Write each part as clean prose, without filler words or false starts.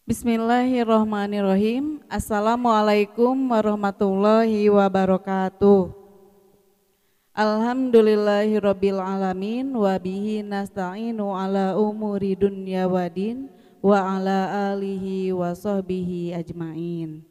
Bismillahirrahmanirrahim. Assalamualaikum warahmatullahi wabarakatuh. Alhamdulillahirabbil alamin wa bihi nasta'inu ala umuri dunya wadin wa ala alihi wa sahbihi ajmain.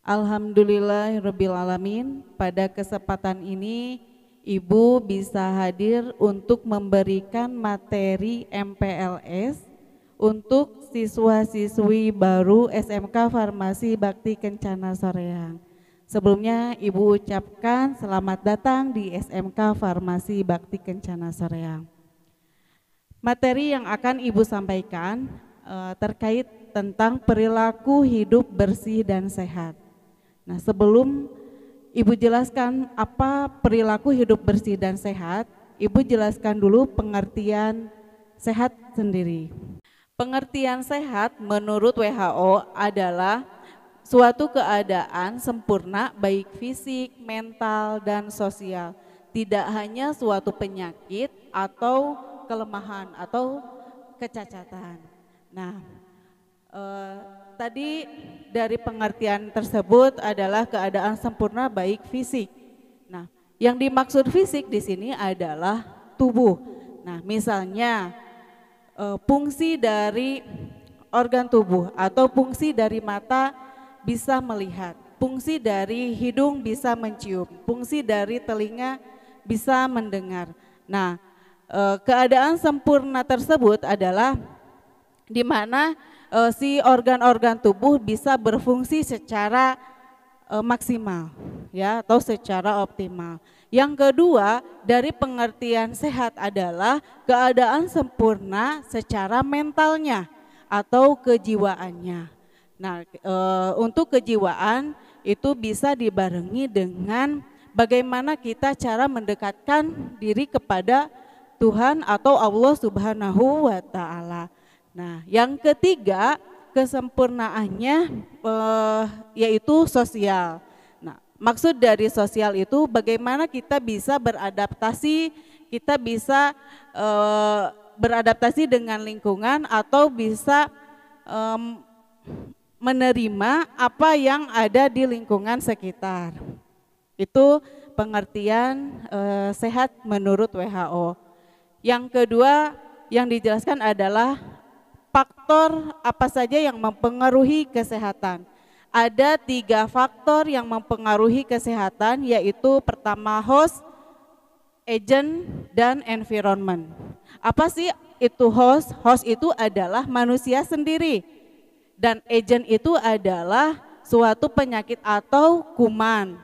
Alhamdulillahirabbil alamin. Pada kesempatan ini Ibu bisa hadir untuk memberikan materi MPLS untuk siswa-siswi baru SMK Farmasi Bakti Kencana Soreang. Sebelumnya Ibu ucapkan selamat datang di SMK Farmasi Bakti Kencana Soreang. Materi yang akan Ibu sampaikan terkait tentang perilaku hidup bersih dan sehat. Nah, sebelum Ibu jelaskan apa perilaku hidup bersih dan sehat, Ibu jelaskan dulu pengertian sehat sendiri. Pengertian sehat menurut WHO adalah suatu keadaan sempurna baik fisik, mental, dan sosial. Tidak hanya suatu penyakit atau kelemahan atau kecacatan. Nah, tadi dari pengertian tersebut adalah keadaan sempurna baik fisik. Nah, yang dimaksud fisik di sini adalah tubuh. Nah, misalnya fungsi dari organ tubuh atau fungsi dari mata bisa melihat, fungsi dari hidung bisa mencium, fungsi dari telinga bisa mendengar. Nah, keadaan sempurna tersebut adalah di mana si organ-organ tubuh bisa berfungsi secara maksimal ya atau secara optimal. Yang kedua, dari pengertian sehat adalah keadaan sempurna secara mentalnya atau kejiwaannya. Nah, untuk kejiwaan itu bisa dibarengi dengan bagaimana kita cara mendekatkan diri kepada Tuhan atau Allah Subhanahu wa taala. Nah, yang ketiga, kesempurnaannya yaitu sosial. Maksud dari sosial itu bagaimana kita bisa beradaptasi, kita bisa beradaptasi dengan lingkungan atau bisa menerima apa yang ada di lingkungan sekitar. Itu pengertian sehat menurut WHO. Yang kedua yang dijelaskan adalah faktor apa saja yang mempengaruhi kesehatan. Ada 3 faktor yang mempengaruhi kesehatan, yaitu pertama host, agent, dan environment. Apa sih itu host? Host itu adalah manusia sendiri, dan agent itu adalah suatu penyakit atau kuman.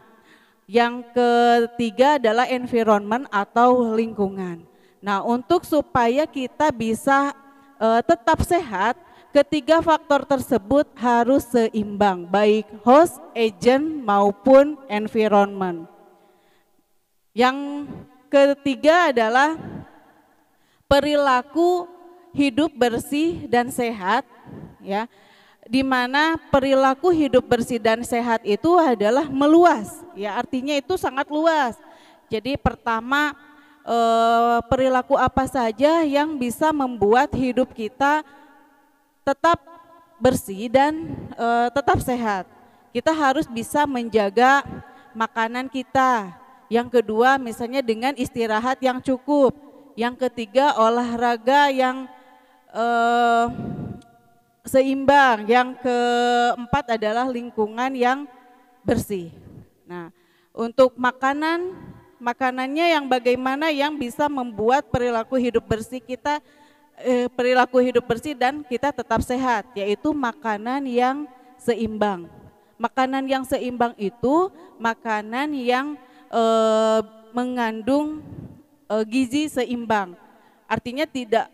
Yang ketiga adalah environment atau lingkungan. Nah, untuk supaya kita bisa tetap sehat, ketiga faktor tersebut harus seimbang, baik host, agent maupun environment. Yang ketiga adalah perilaku hidup bersih dan sehat, ya, di mana perilaku hidup bersih dan sehat itu adalah meluas, ya, artinya itu sangat luas. Jadi pertama, perilaku apa saja yang bisa membuat hidup kita tetap bersih dan tetap sehat. Kita harus bisa menjaga makanan kita. Yang kedua misalnya dengan istirahat yang cukup. Yang ketiga olahraga yang seimbang. Yang keempat adalah lingkungan yang bersih. Nah, untuk makanannya yang bagaimana yang bisa membuat perilaku hidup bersih kita dan kita tetap sehat, yaitu makanan yang seimbang. Makanan yang seimbang itu makanan yang mengandung gizi seimbang. Artinya tidak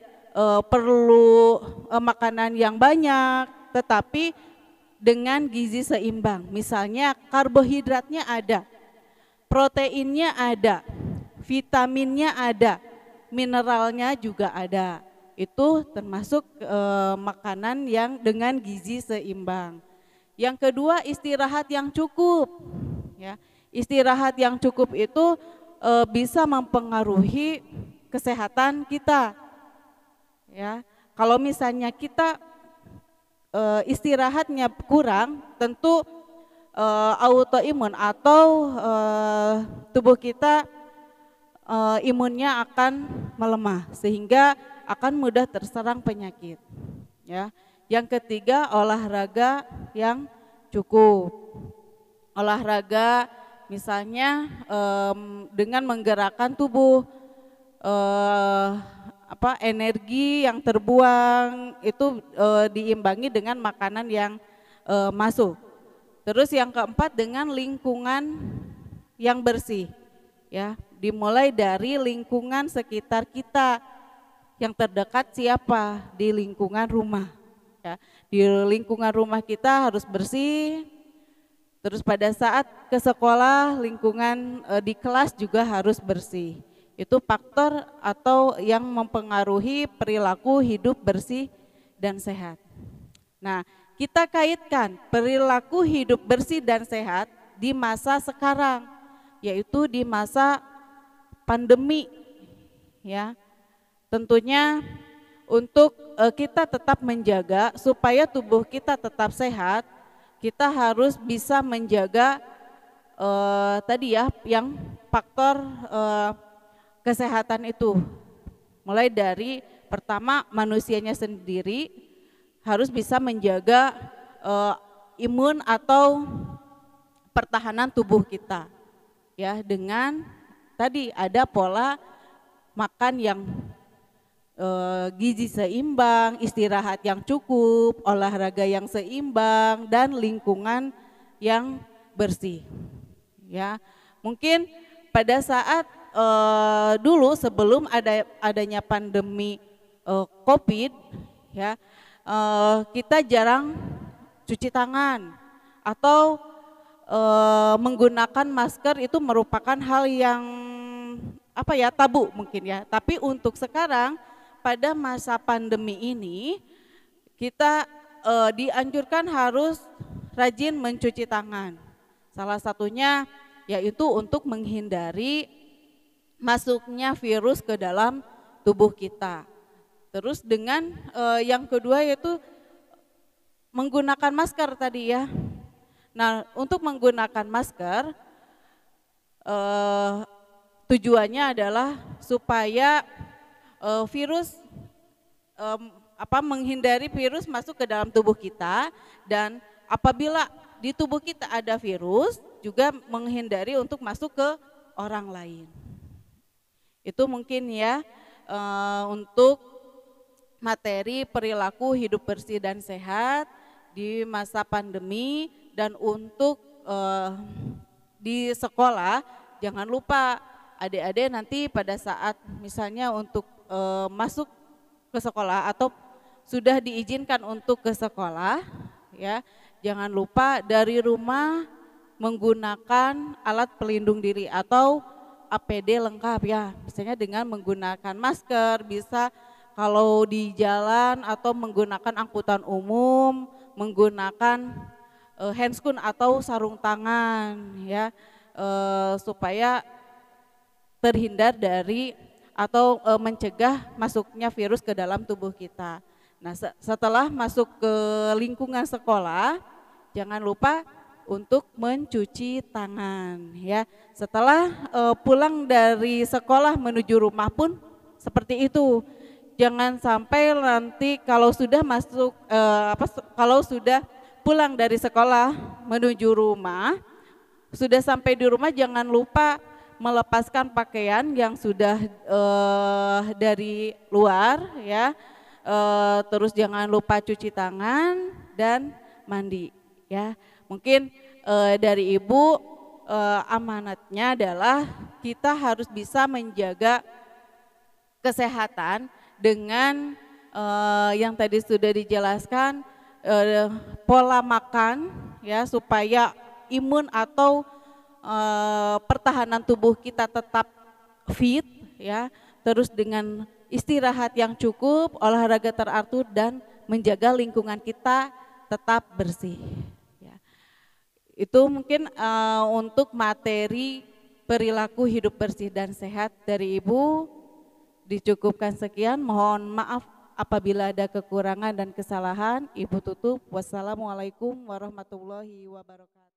perlu makanan yang banyak, tetapi dengan gizi seimbang. Misalnya karbohidratnya ada, proteinnya ada, vitaminnya ada, mineralnya juga ada. Itu termasuk makanan yang dengan gizi seimbang. Yang kedua istirahat yang cukup, ya. Istirahat yang cukup itu bisa mempengaruhi kesehatan kita, ya. Kalau misalnya kita istirahatnya kurang, tentu autoimun atau tubuh kita imunnya akan melemah sehingga akan mudah terserang penyakit. Ya. Yang ketiga, olahraga yang cukup. Olahraga misalnya dengan menggerakkan tubuh, energi yang terbuang itu diimbangi dengan makanan yang masuk. Terus yang keempat, dengan lingkungan yang bersih, ya, dimulai dari lingkungan sekitar kita. Yang terdekat siapa? Di lingkungan rumah, ya. Di lingkungan rumah kita harus bersih. Terus pada saat ke sekolah, lingkungan di kelas juga harus bersih. Itu faktor atau yang mempengaruhi perilaku hidup bersih dan sehat. Nah, kita kaitkan perilaku hidup bersih dan sehat di masa sekarang, yaitu di masa pandemi, ya. Tentunya untuk kita tetap menjaga supaya tubuh kita tetap sehat, kita harus bisa menjaga tadi ya, yang faktor kesehatan itu. Mulai dari pertama, manusianya sendiri harus bisa menjaga imun atau pertahanan tubuh kita, ya, dengan tadi ada pola makan yang gizi seimbang, istirahat yang cukup, olahraga yang seimbang, dan lingkungan yang bersih. Ya, mungkin pada saat dulu sebelum adanya pandemi COVID, ya, kita jarang cuci tangan atau menggunakan masker, itu merupakan hal yang tabu mungkin ya. Tapi untuk sekarang pada masa pandemi ini kita dianjurkan harus rajin mencuci tangan. Salah satunya yaitu untuk menghindari masuknya virus ke dalam tubuh kita. Terus dengan yang kedua yaitu menggunakan masker tadi ya. Nah, untuk menggunakan masker tujuannya adalah supaya menghindari virus masuk ke dalam tubuh kita, dan apabila di tubuh kita ada virus juga menghindari untuk masuk ke orang lain. Itu mungkin ya untuk materi perilaku hidup bersih dan sehat di masa pandemi. Dan untuk di sekolah jangan lupa adik-adik nanti pada saat misalnya untuk masuk ke sekolah atau sudah diizinkan untuk ke sekolah, ya, jangan lupa dari rumah menggunakan alat pelindung diri atau APD lengkap ya, misalnya dengan menggunakan masker, bisa kalau di jalan atau menggunakan angkutan umum, menggunakan handscoon atau sarung tangan ya, supaya terhindar dari atau mencegah masuknya virus ke dalam tubuh kita. Nah, setelah masuk ke lingkungan sekolah, jangan lupa untuk mencuci tangan ya. Setelah pulang dari sekolah menuju rumah pun seperti itu. Jangan sampai nanti kalau sudah masuk kalau sudah pulang dari sekolah menuju rumah, sudah sampai di rumah jangan lupa melepaskan pakaian yang sudah dari luar ya, terus jangan lupa cuci tangan dan mandi ya. Mungkin dari ibu amanatnya adalah kita harus bisa menjaga kesehatan dengan yang tadi sudah dijelaskan, pola makan ya, supaya imun atau pertahanan tubuh kita tetap fit ya, terus dengan istirahat yang cukup, olahraga teratur, dan menjaga lingkungan kita tetap bersih ya. Itu mungkin untuk materi perilaku hidup bersih dan sehat dari ibu. Dicukupkan sekian, mohon maaf Apabila ada kekurangan dan kesalahan, Ibu tutup. Wassalamualaikum warahmatullahi wabarakatuh.